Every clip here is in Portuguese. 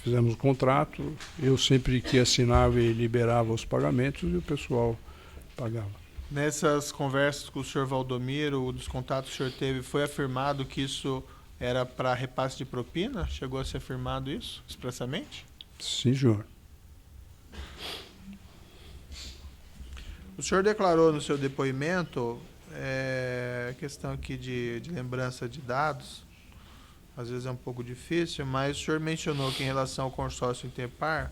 fizemos o contrato, eu sempre que assinava e liberava os pagamentos e o pessoal pagava. Nessas conversas com o senhor Valdomiro, dos contatos que o senhor teve, foi afirmado que isso era para repasse de propina? Chegou a ser afirmado isso expressamente? Sim, senhor. O senhor declarou no seu depoimento, questão aqui de lembrança de dados, às vezes é um pouco difícil, mas o senhor mencionou que em relação ao consórcio Interpar,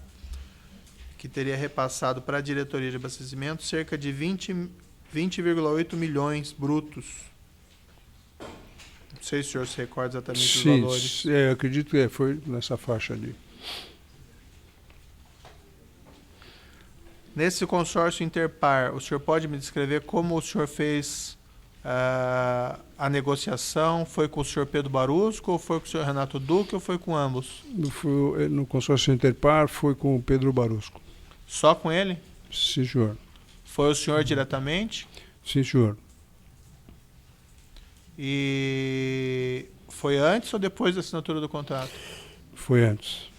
que teria repassado para a diretoria de abastecimento cerca de 20,8 milhões brutos. Não sei se o senhor se recorda exatamente dos valores. Sim, eu acredito que foi nessa faixa ali. Nesse consórcio Interpar, o senhor pode me descrever como o senhor fez a negociação? Foi com o senhor Pedro Barusco, ou foi com o senhor Renato Duque, ou foi com ambos? No consórcio Interpar foi com o Pedro Barusco. Só com ele? Sim, senhor. Foi o senhor diretamente? Sim, senhor. E foi antes ou depois da assinatura do contrato? Foi antes.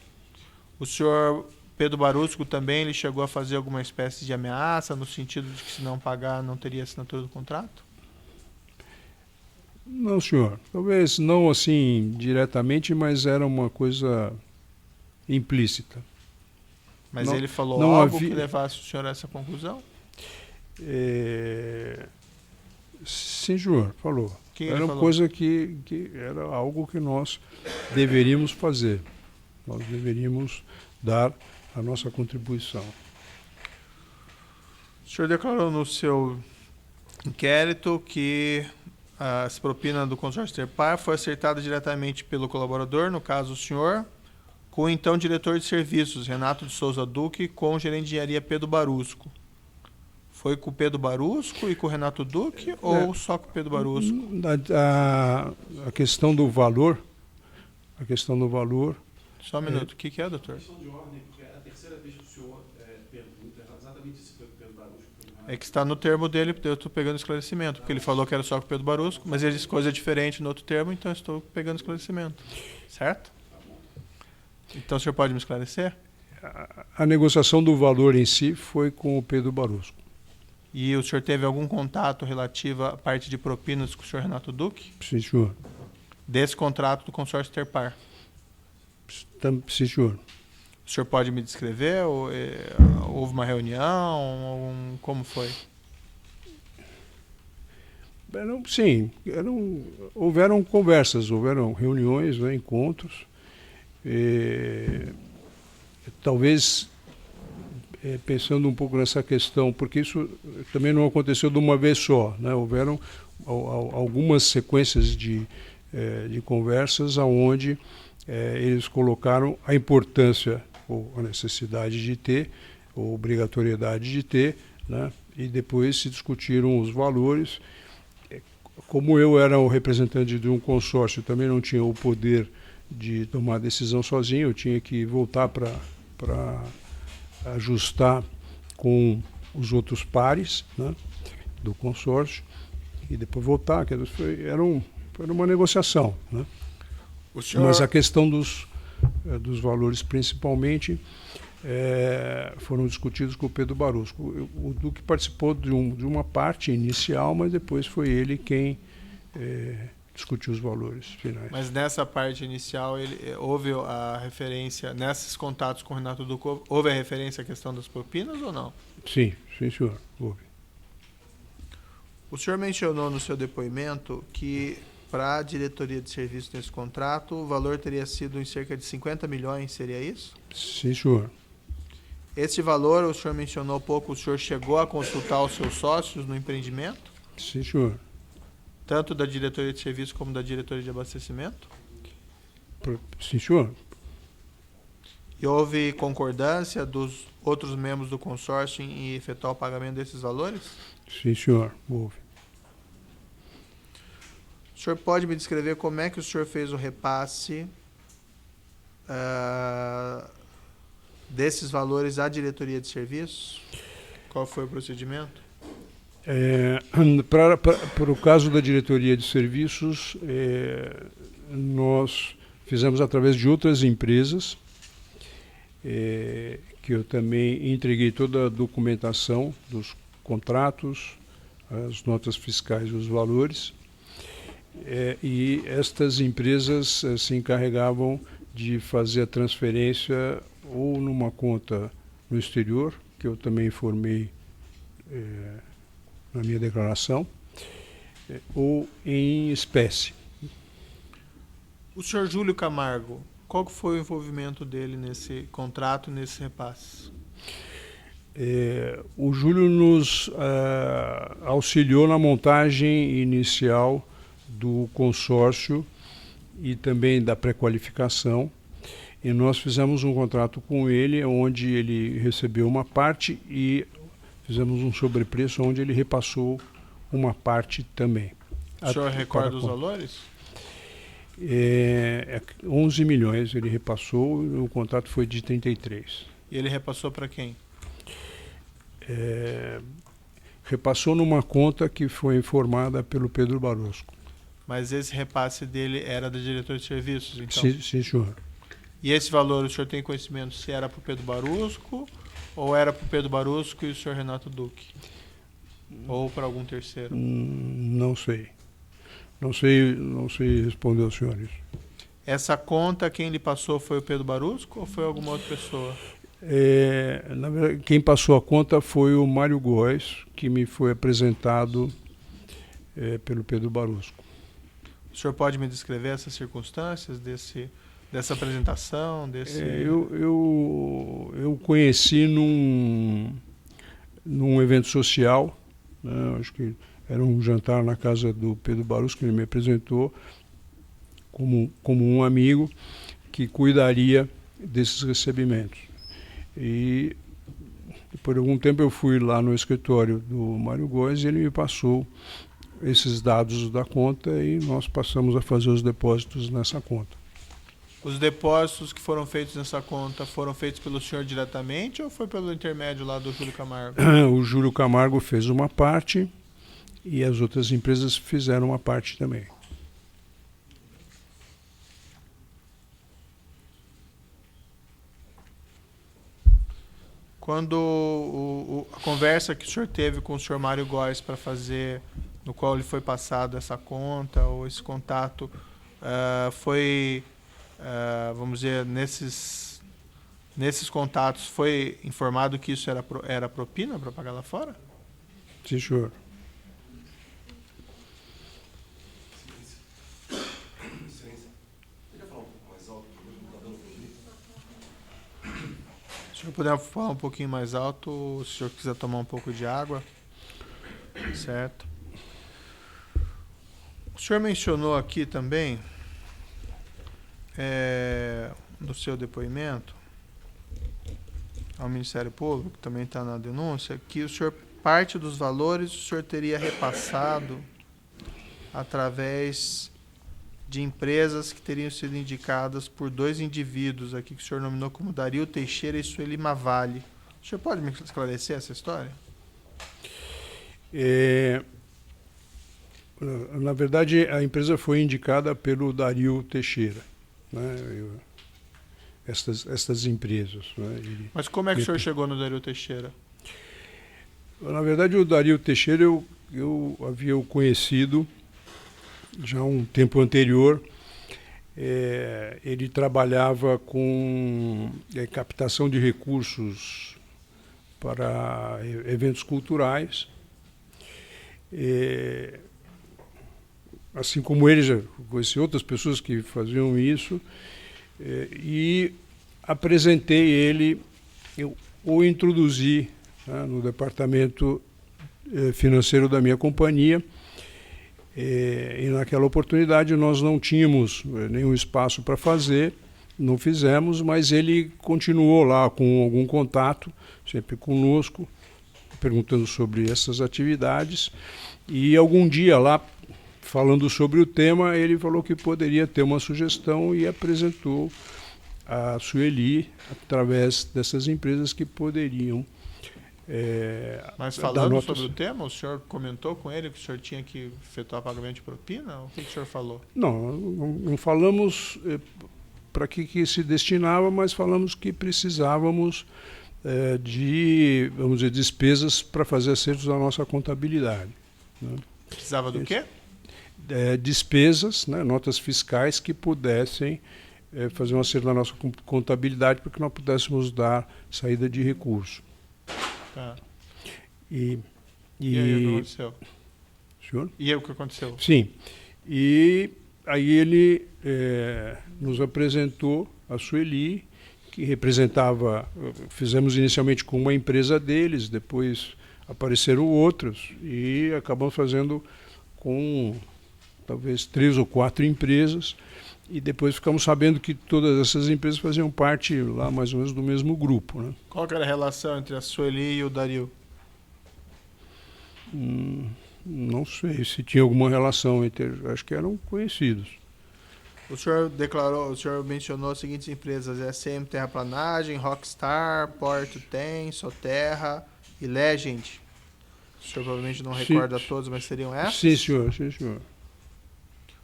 O senhor Pedro Barusco também ele chegou a fazer alguma espécie de ameaça, no sentido de que se não pagar não teria assinatura do contrato? Não, senhor. Talvez não assim diretamente, mas era uma coisa implícita. Mas não, ele falou não algo havia... que levasse o senhor a essa conclusão? Sim, senhor, falou. Era uma coisa que era algo que nós deveríamos fazer. Nós deveríamos dar a nossa contribuição. O senhor declarou no seu inquérito que a propina do consórcio Interpar foi acertada diretamente pelo colaborador, no caso o senhor, com o então diretor de serviços, Renato de Souza Duque, com o gerente de engenharia Pedro Barusco. Foi com o Pedro Barusco e com o Renato Duque ou só com o Pedro Barusco? A questão do valor, Só um minuto, o que é, doutor? Questão de ordem, porque é a terceira vez que o senhor pergunta exatamente se foi com o Pedro Barusco. É que está no termo dele, eu estou pegando esclarecimento, porque ele falou que era só com o Pedro Barusco, mas ele disse coisa diferente no outro termo, então eu estou pegando esclarecimento. Certo? Então o senhor pode me esclarecer? A negociação do valor em si foi com o Pedro Barusco. E o senhor teve algum contato relativo à parte de propinas com o senhor Renato Duque? Sim, senhor. Desse contrato do consórcio Interpar? Sim, senhor. O senhor pode me descrever? Houve uma reunião? Como foi? Sim, houveram conversas, houveram reuniões, né, encontros. Talvez pensando um pouco nessa questão, porque isso também não aconteceu de uma vez só, né? Houveram algumas sequências de conversas onde eles colocaram a importância ou a necessidade de ter, ou obrigatoriedade de ter, né? E depois se discutiram os valores. Como eu era o representante de um consórcio, também não tinha o poder de tomar decisão sozinho, eu tinha que voltar para ajustar com os outros pares, né, do consórcio e depois voltar. Era uma negociação, né? Mas a questão dos valores, principalmente, foram discutidos com o Pedro Barusco. O Duque participou de uma parte inicial, mas depois foi ele quem discutiu os valores finais. Mas nessa parte inicial houve a referência, nesses contatos com o Renato Duque, houve a referência à questão das propinas ou não? Sim, senhor, houve. O senhor mencionou no seu depoimento que para a diretoria de serviço nesse contrato o valor teria sido em cerca de 50 milhões, seria isso? Sim, senhor. Esse valor, o senhor mencionou pouco, o senhor chegou a consultar os seus sócios no empreendimento? Sim, senhor. Tanto da diretoria de serviço como da diretoria de abastecimento? Sim, senhor. E houve concordância dos outros membros do consórcio em efetuar o pagamento desses valores? Sim, senhor, houve. O senhor pode me descrever como é que o senhor fez o repasse desses valores à diretoria de serviço? Qual foi o procedimento? Para o caso da diretoria de serviços, nós fizemos através de outras empresas que eu também entreguei toda a documentação dos contratos, as notas fiscais e os valores, e estas empresas se encarregavam de fazer a transferência ou numa conta no exterior, que eu também informei na minha declaração, ou em espécie. O senhor Júlio Camargo, qual que foi o envolvimento dele nesse contrato, nesse repasse? O Júlio nos auxiliou na montagem inicial do consórcio e também da pré-qualificação. E nós fizemos um contrato com ele, onde ele recebeu uma parte e fizemos um sobrepreço, onde ele repassou uma parte também. O senhor recorda os valores? 11 milhões ele repassou, e o contrato foi de 33. E ele repassou para quem? Repassou numa conta que foi informada pelo Pedro Barosco. Mas esse repasse dele era da diretora de serviços, então? Sim, senhor. E esse valor, o senhor tem conhecimento se era para o Pedro Barosco ou era para o Pedro Barosco e o senhor Renato Duque? Ou para algum terceiro? Não sei. Não sei responder aos senhores. Essa conta, quem lhe passou foi o Pedro Barosco ou foi alguma outra pessoa? Na verdade, quem passou a conta foi o Mário Góes, que me foi apresentado pelo Pedro Barosco. O senhor pode me descrever essas circunstâncias dessa apresentação? Eu conheci num evento social, né, acho que era um jantar na casa do Pedro Barosco, que ele me apresentou como um amigo que cuidaria desses recebimentos. E por algum tempo eu fui lá no escritório do Mário Góes e ele me passou esses dados da conta e nós passamos a fazer os depósitos nessa conta. Os depósitos que foram feitos nessa conta foram feitos pelo senhor diretamente ou foi pelo intermédio lá do Júlio Camargo? O Júlio Camargo fez uma parte e as outras empresas fizeram uma parte também. Quando a conversa que o senhor teve com o senhor Mário Góes para fazer, no qual lhe foi passado essa conta ou esse contato, foi, vamos dizer, nesses contatos, foi informado que isso era propina para pagar lá fora? Sim, senhor. Se o senhor puder falar um pouquinho mais alto, se o senhor quiser tomar um pouco de água. Certo. O senhor mencionou aqui também, no seu depoimento ao Ministério Público, que também está na denúncia, que o senhor, parte dos valores, o senhor teria repassado através de empresas que teriam sido indicadas por 2 indivíduos aqui que o senhor nominou como Dario Teixeira e Sueli Mavalli. O senhor pode me esclarecer essa história? Na verdade, a empresa foi indicada pelo Dario Teixeira, né? Estas empresas. Né? Mas como é que o senhor chegou no Dario Teixeira? Na verdade, o Dario Teixeira eu havia o conhecido já um tempo anterior. Ele trabalhava com captação de recursos para eventos culturais. Assim como ele, já conheci outras pessoas que faziam isso, e apresentei ele, eu o introduzi, né, no departamento financeiro da minha companhia. E naquela oportunidade nós não tínhamos nenhum espaço para fazer, não fizemos, mas ele continuou lá com algum contato, sempre conosco, perguntando sobre essas atividades. E algum dia lá, falando sobre o tema, ele falou que poderia ter uma sugestão e apresentou a Sueli através dessas empresas que poderiam. Mas falando sobre o tema, o senhor comentou com ele que o senhor tinha que efetuar pagamento de propina? O que o senhor falou? Não falamos para que se destinava, mas falamos que precisávamos de, vamos dizer, despesas para fazer acertos da nossa contabilidade, né? Precisava do quê? Despesas, né, notas fiscais que pudessem fazer um acerto da nossa contabilidade para que nós pudéssemos dar saída de recurso. Tá. E aí o que aconteceu? Senhor? E aí o que aconteceu? Sim. E aí ele nos apresentou a Sueli, que representava, fizemos inicialmente com uma empresa deles, depois apareceram outras e acabamos fazendo com talvez 3 ou 4 empresas, e depois ficamos sabendo que todas essas empresas faziam parte lá mais ou menos do mesmo grupo, né? Qual que era a relação entre a Sueli e o Dario? Não sei se tinha alguma relação entre, acho que eram conhecidos. O senhor declarou, o senhor mencionou as seguintes empresas: SM Terraplanagem, Rockstar, Porto Tem, Soterra e Legend. O senhor provavelmente não recorda todos, mas seriam essas? Sim, senhor, sim, senhor.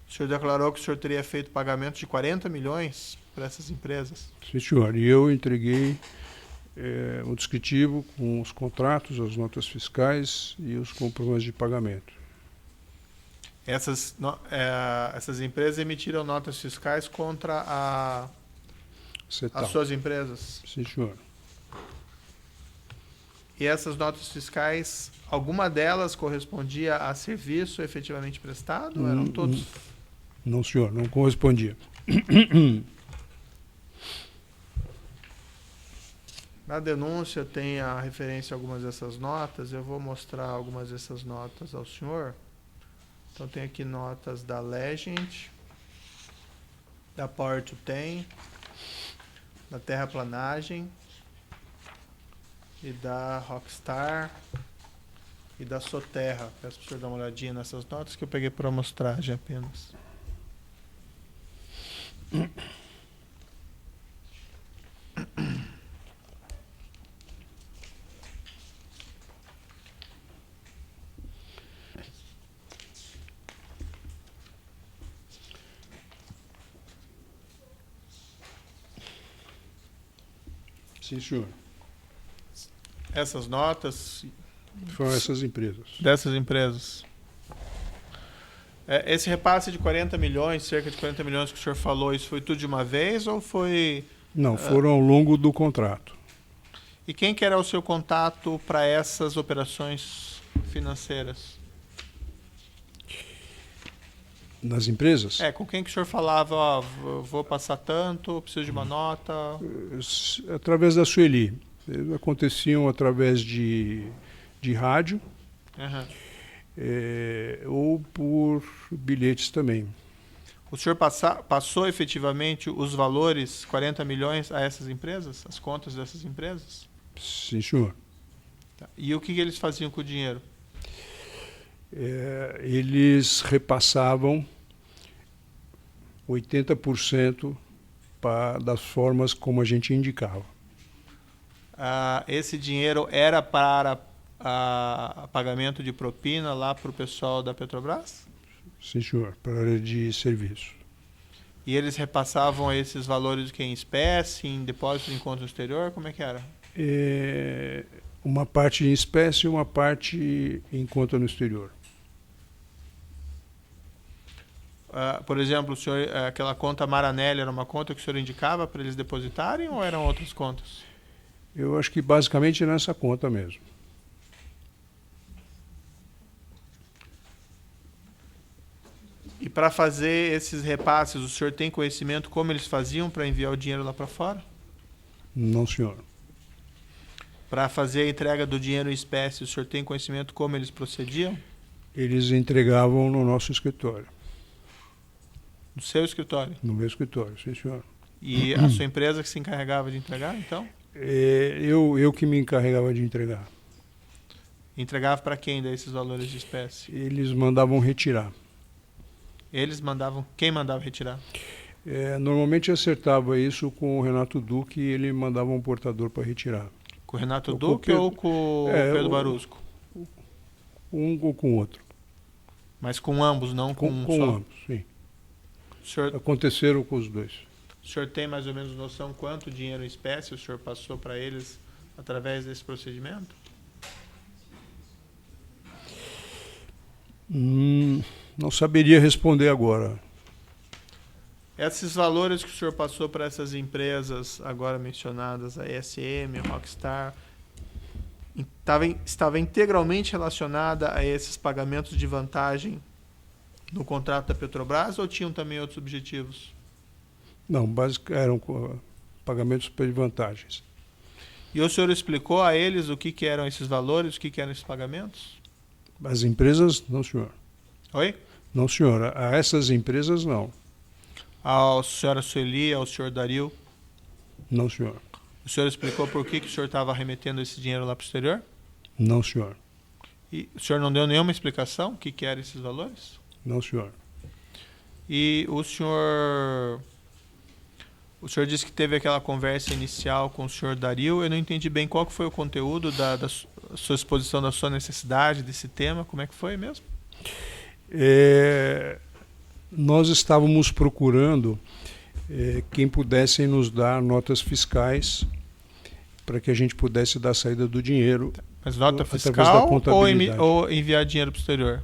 O senhor declarou que o senhor teria feito pagamento de 40 milhões para essas empresas. Sim, senhor. E eu entreguei um descritivo com os contratos, as notas fiscais e os comprovantes de pagamento. Essas empresas emitiram notas fiscais contra as suas empresas. Sim, senhor. E essas notas fiscais, alguma delas correspondia a serviço efetivamente prestado? Ou eram todos? Não, senhor, não correspondia. Na denúncia tem a referência a algumas dessas notas. Eu vou mostrar algumas dessas notas ao senhor. Então tem aqui notas da Legend, da Porto Tem, da Terraplanagem e da Rockstar e da Soterra. Peço para o senhor dar uma olhadinha nessas notas que eu peguei para amostragem apenas. Sim, senhor. Essas notas Foram essas empresas. dessas empresas. Esse repasse de 40 milhões, cerca de 40 milhões que o senhor falou, isso foi tudo de uma vez ou foi... Não, foram ao longo do contrato. E quem que era o seu contato para essas operações financeiras? Nas empresas? Com quem que o senhor falava, ó, vou passar tanto, preciso de uma nota? Através da Sueli. Eles aconteciam através de rádio, Uhum. ou por bilhetes também. O senhor passou efetivamente os valores, 40 milhões, a essas empresas? As contas dessas empresas? Sim, senhor. Tá. E o que eles faziam com o dinheiro? Eles repassavam 80% das formas como a gente indicava. Esse dinheiro era para pagamento de propina lá para o pessoal da Petrobras? Sim, senhor, para a área de serviço. E eles repassavam esses valores em espécie, em depósito em conta exterior? Como é que era? Uma parte em espécie e uma parte em conta no exterior. Por exemplo, o senhor, aquela conta Maranelli era uma conta que o senhor indicava para eles depositarem ou eram outras contas? Eu acho que basicamente nessa conta mesmo. E para fazer esses repasses, o senhor tem conhecimento como eles faziam para enviar o dinheiro lá para fora? Não, senhor. Para fazer a entrega do dinheiro em espécie, o senhor tem conhecimento como eles procediam? Eles entregavam no nosso escritório. No seu escritório? No meu escritório, sim, senhor. E a sua empresa que se encarregava de entregar, então? Eu que me encarregava de entregar. Entregava para quem desses valores de espécie? Eles mandavam retirar. Eles mandavam... Quem mandava retirar? Normalmente acertava isso com o Renato Duque e ele mandava um portador para retirar. Com o Renato Com Duque ou com o Pedro Barusco? Um ou com o outro. Mas com ambos, não com um com só? ambos, sim. O senhor, Aconteceram com os dois. o O senhor tem mais ou menos noção quanto dinheiro em espécie o senhor passou para eles através desse procedimento? Não saberia responder agora. Esses valores que o senhor passou para essas empresas agora mencionadas, a ESM, a Rockstar, estava integralmente relacionada a esses pagamentos de vantagem no contrato da Petrobras ou tinham também outros objetivos? Não, eram pagamentos de vantagens. E o senhor explicou a eles o que eram esses valores, o que eram esses pagamentos? As empresas, não, senhor. Oi? Não, senhor. A essas empresas, não. Ao senhora Sueli, ao senhor Dario? Não, senhor. O senhor explicou por que o senhor estava remetendo esse dinheiro lá para o exterior? Não, senhor. E o senhor não deu nenhuma explicação o que eram esses valores? Não, senhor. E o senhor disse que teve aquela conversa inicial com o senhor Dario. Eu não entendi bem qual que foi o conteúdo da sua exposição, da sua necessidade desse tema. Como é que foi mesmo? Nós estávamos procurando quem pudesse nos dar notas fiscais para que a gente pudesse dar a saída do dinheiro. Mas nota através fiscal da contabilidade. ou enviar dinheiro para o exterior?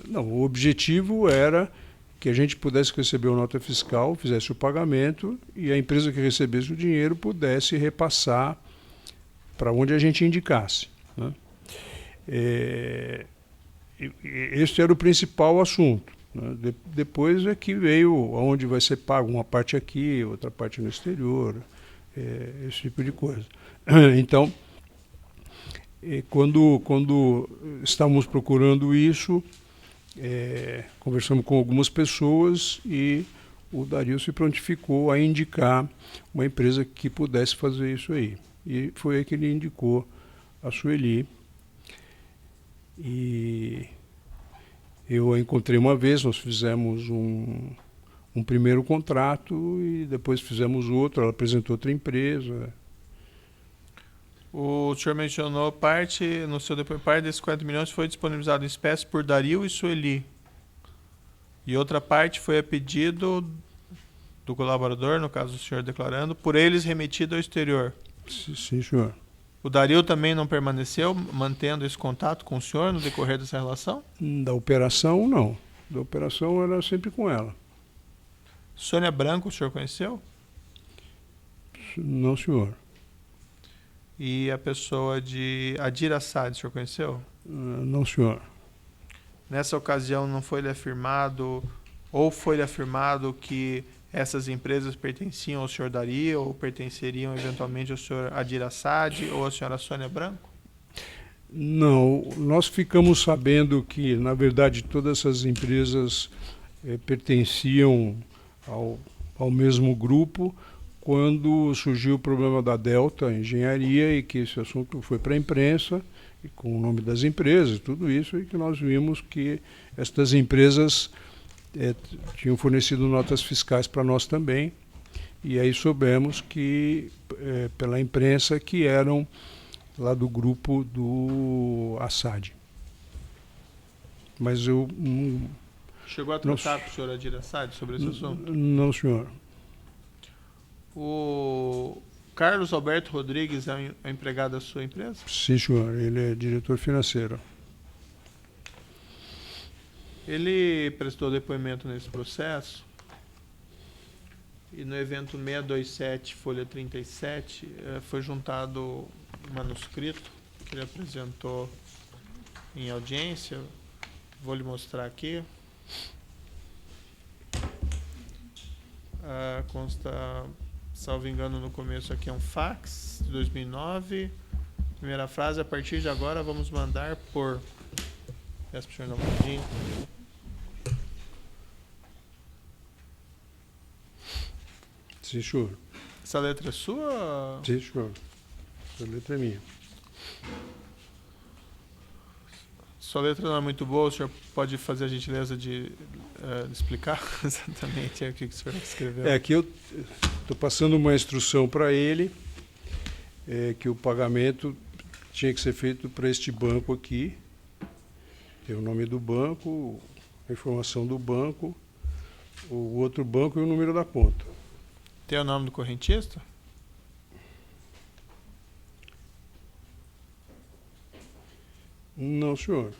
Não, o objetivo era que a gente pudesse receber uma nota fiscal, fizesse o pagamento e a empresa que recebesse o dinheiro pudesse repassar para onde a gente indicasse, né? Este era o principal assunto, né? Depois é que veio aonde vai ser pago, uma parte aqui, outra parte no exterior, esse tipo de coisa. Então, quando estávamos procurando isso, conversamos com algumas pessoas e o Dario se prontificou a indicar uma empresa que pudesse fazer isso aí. E foi aí que ele indicou a Sueli. E eu a encontrei uma vez, nós fizemos um primeiro contrato e depois fizemos outro, ela apresentou outra empresa. O senhor mencionou no seu depoimento, parte desses 40 milhões foi disponibilizado em espécie por Dario e Sueli. E outra parte foi a pedido do colaborador, no caso do senhor declarando, por eles remetido ao exterior. Sim, senhor. O Dario também não permaneceu mantendo esse contato com o senhor no decorrer dessa relação? Da operação, não. Da operação era sempre com ela. Sônia Branco, o senhor conheceu? Não, senhor. E a pessoa de Adir Assad, o senhor conheceu? Não, senhor. Nessa ocasião não foi-lhe afirmado, ou foi-lhe afirmado que essas empresas pertenciam ao senhor Dario ou pertenceriam eventualmente ao senhor Adir Assad ou à senhora Sônia Branco? Não, nós ficamos sabendo que, na verdade, todas essas empresas pertenciam ao mesmo grupo quando surgiu o problema da Delta Engenharia e que esse assunto foi para a imprensa, e com o nome das empresas, tudo isso, e que nós vimos que estas empresas tinham fornecido notas fiscais para nós também, e aí soubemos que, pela imprensa, que eram lá do grupo do Assad. Mas eu... Chegou a tratar com o senhor Adir Assad sobre esse assunto? Não, senhor. O Carlos Alberto Rodrigues é um empregado da sua empresa? Sim, senhor. Ele é diretor financeiro. Ele prestou depoimento nesse processo e no evento 627, folha 37, foi juntado um manuscrito que ele apresentou em audiência. Vou lhe mostrar aqui. Consta, salvo engano, no começo aqui é um fax de 2009. Primeira frase: a partir de agora vamos mandar por... Peço para o senhor dar uma olhadinha. Sim, senhor. Essa letra é sua? Sim, senhor. Essa letra é minha. Sua letra não é muito boa, o senhor pode fazer a gentileza de explicar exatamente o que o senhor escreveu? Aqui eu estou passando uma instrução para ele, que o pagamento tinha que ser feito para este banco aqui. Tem o nome do banco, a informação do banco, o outro banco e o número da conta. Tem o nome do correntista? Não, senhor.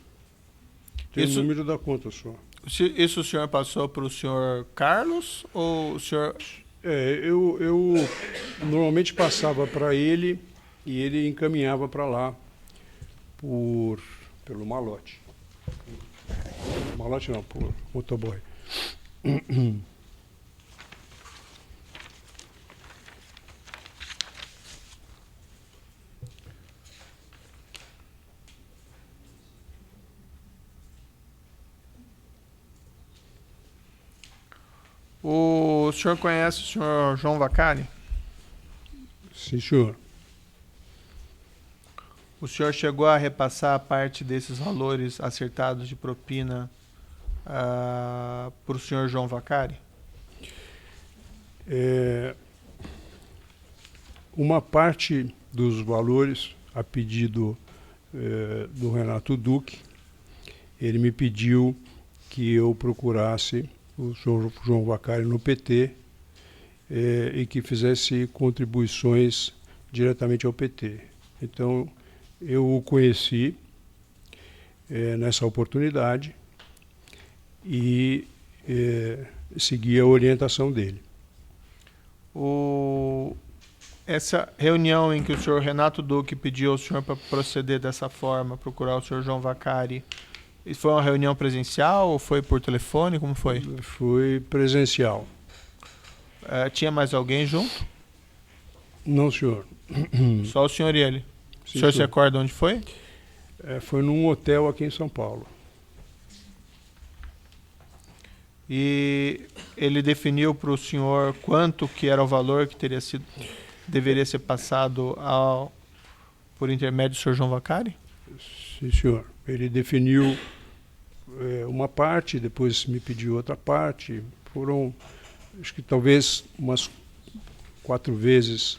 Tem Isso- o número da conta só. Isso o senhor passou para o senhor Carlos ou o senhor... Eu normalmente passava para ele e ele encaminhava para lá pelo malote. Malote não, por motoboy. O senhor conhece o senhor João Vacari? Sim, senhor. O senhor chegou a repassar parte desses valores acertados de propina para o senhor João Vacari? Uma parte dos valores, a pedido do Renato Duque, ele me pediu que eu procurasse o senhor João Vacari no PT e que fizesse contribuições diretamente ao PT. Então, eu o conheci nessa oportunidade e segui a orientação dele. Essa reunião em que o senhor Renato Duque pediu ao senhor para proceder dessa forma, procurar o senhor João Vacari, isso foi uma reunião presencial ou foi por telefone? Como foi? Foi presencial. Tinha mais alguém junto? Não, senhor. Só o senhor e ele? Sim, O senhor se senhor. recorda onde foi? Foi num hotel aqui em São Paulo. E ele definiu para o senhor quanto que era o valor que deveria ser passado por intermédio do senhor João Vacari? Sim, senhor. Ele definiu uma parte, depois me pediu outra parte. Foram, acho que talvez umas 4 vezes.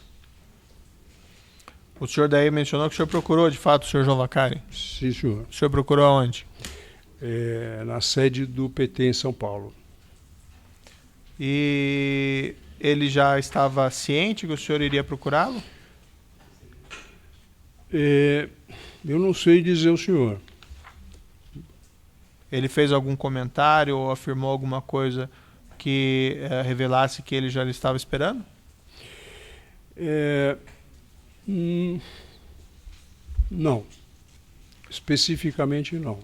O senhor daí mencionou que o senhor procurou, de fato, o senhor João Vacari. Sim, senhor. O senhor procurou aonde? Na sede do PT em São Paulo. E ele já estava ciente que o senhor iria procurá-lo? Eu não sei dizer ao senhor. Ele fez algum comentário ou afirmou alguma coisa que revelasse que ele já lhe estava esperando? Não. Especificamente não.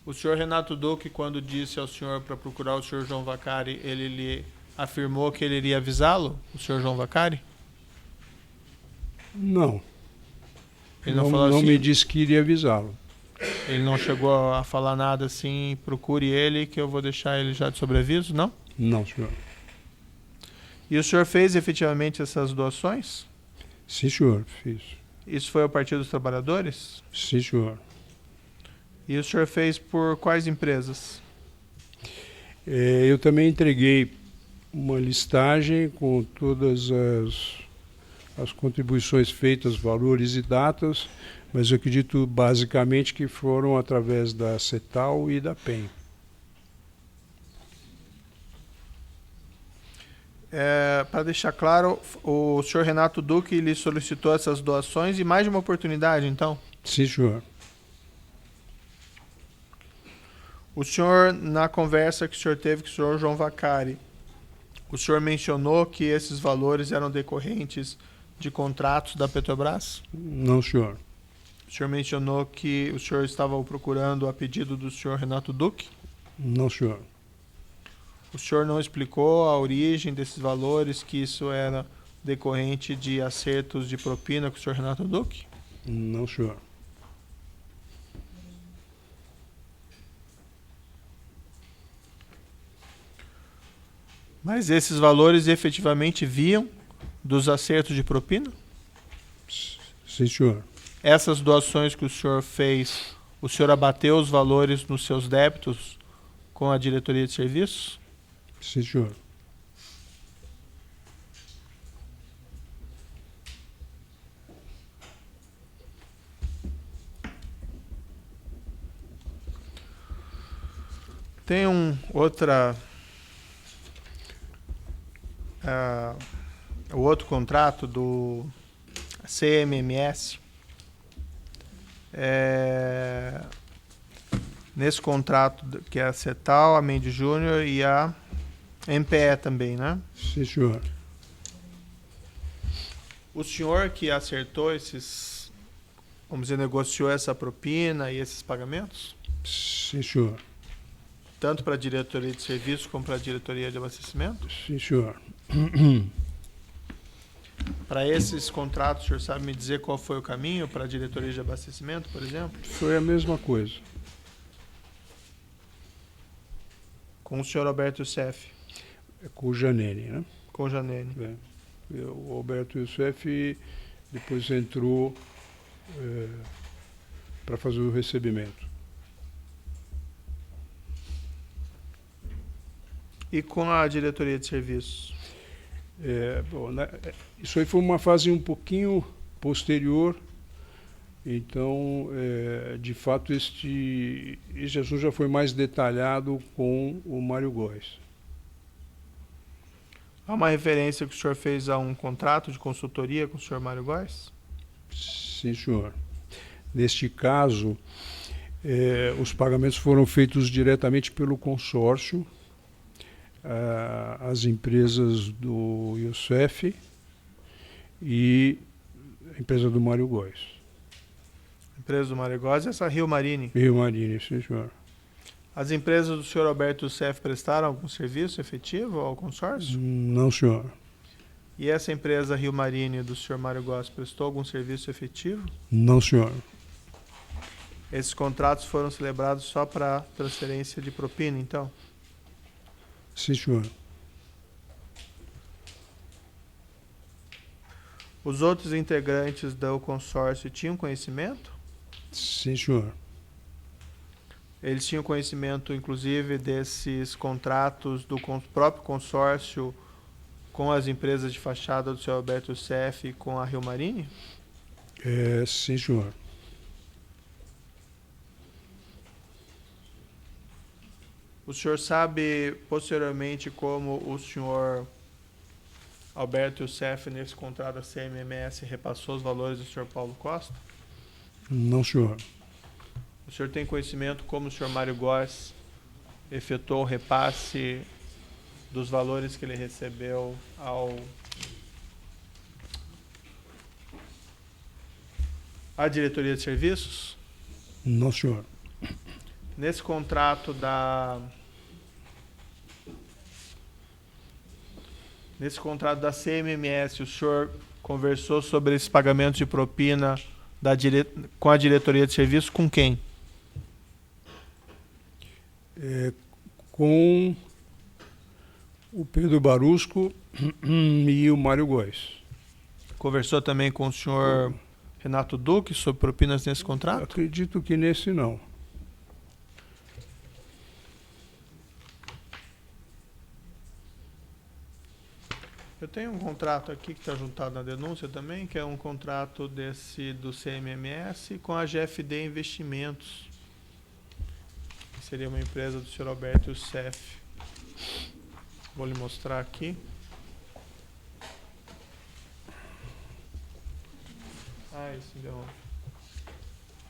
O senhor Renato Duque, quando disse ao senhor para procurar o senhor João Vacari, ele lhe afirmou que ele iria avisá-lo, o senhor João Vacari? Não. Ele não falou assim? me disse que iria avisá-lo. Ele não chegou a falar nada assim, procure ele que eu vou deixar ele já de sobreaviso, não? Não, senhor. E o senhor fez efetivamente essas doações? Sim, senhor. Fiz. Isso foi ao Partido dos Trabalhadores? Sim, senhor. E o senhor fez por quais empresas? Eu também entreguei uma listagem com todas as contribuições feitas, valores e datas, mas eu acredito basicamente que foram através da CETAL e da PEN. Para deixar claro, o senhor Renato Duque lhe solicitou essas doações e mais de uma oportunidade, então? Sim, senhor. O senhor, na conversa que o senhor teve com o senhor João Vacari, o senhor mencionou que esses valores eram decorrentes de contratos da Petrobras? Não, senhor. O senhor mencionou que o senhor estava o procurando a pedido do senhor Renato Duque? Não, senhor. O senhor não explicou a origem desses valores, que isso era decorrente de acertos de propina com o senhor Renato Duque? Não, senhor. Mas esses valores efetivamente vinham dos acertos de propina? Sim, senhor. Essas doações que o senhor fez, o senhor abateu os valores nos seus débitos com a diretoria de serviços? Sim, senhor. Tem outra o outro contrato do CMMS, nesse contrato que é a Cetal, a Mendes Júnior e a MPE também, né? Sim, senhor. O senhor que acertou esses, vamos dizer, negociou essa propina e esses pagamentos? Sim, senhor. Tanto para a diretoria de serviços como para a diretoria de abastecimento? Sim, senhor. Para esses contratos, o senhor sabe me dizer qual foi o caminho para a diretoria de abastecimento, por exemplo? Foi a mesma coisa. Com o senhor Alberto Youssef, É com o Janene, né? com o Janene. O Alberto Youssef depois entrou para fazer o recebimento. E com a diretoria de serviços? Isso aí foi uma fase um pouquinho posterior. Então, de fato, este assunto já foi mais detalhado com o Mário Góes. Há uma referência que o senhor fez a um contrato de consultoria com o senhor Mário Góes? Sim, senhor. Neste caso, os pagamentos foram feitos diretamente pelo consórcio, as empresas do Youssef e a empresa do Mário Góes. Empresa do Mário Góes e essa Rio Marine. Rio Marine, sim, senhor. As empresas do senhor Alberto Youssef prestaram algum serviço efetivo ao consórcio? Não, senhor. E essa empresa Rio Marine do senhor Mário Góes prestou algum serviço efetivo? Não, senhor. Esses contratos foram celebrados só para transferência de propina, então? Sim, senhor. Os outros integrantes do consórcio tinham conhecimento? Sim, senhor. Eles tinham conhecimento, inclusive, desses contratos do próprio consórcio com as empresas de fachada do senhor Alberto Youssef e com a Rio Marine? Sim, senhor. O senhor sabe, posteriormente, como o senhor Alberto Youssef, nesse contrato da CMMS, repassou os valores do senhor Paulo Costa? Não, senhor. O senhor tem conhecimento como o senhor Mário Góes efetuou o repasse dos valores que ele recebeu à diretoria de serviços? Não, senhor. Nesse contrato da CMMS, o senhor conversou sobre esses pagamentos de propina com a diretoria de serviços com quem? Com o Pedro Barusco e o Mário Góes. Conversou também com o senhor Renato Duque sobre propinas nesse contrato? Acredito que nesse não. Eu tenho um contrato aqui que está juntado na denúncia também, que é um contrato do CMMS com a GFD Investimentos, que seria uma empresa do senhor Alberto Youssef. Vou lhe mostrar aqui. Isso, deu.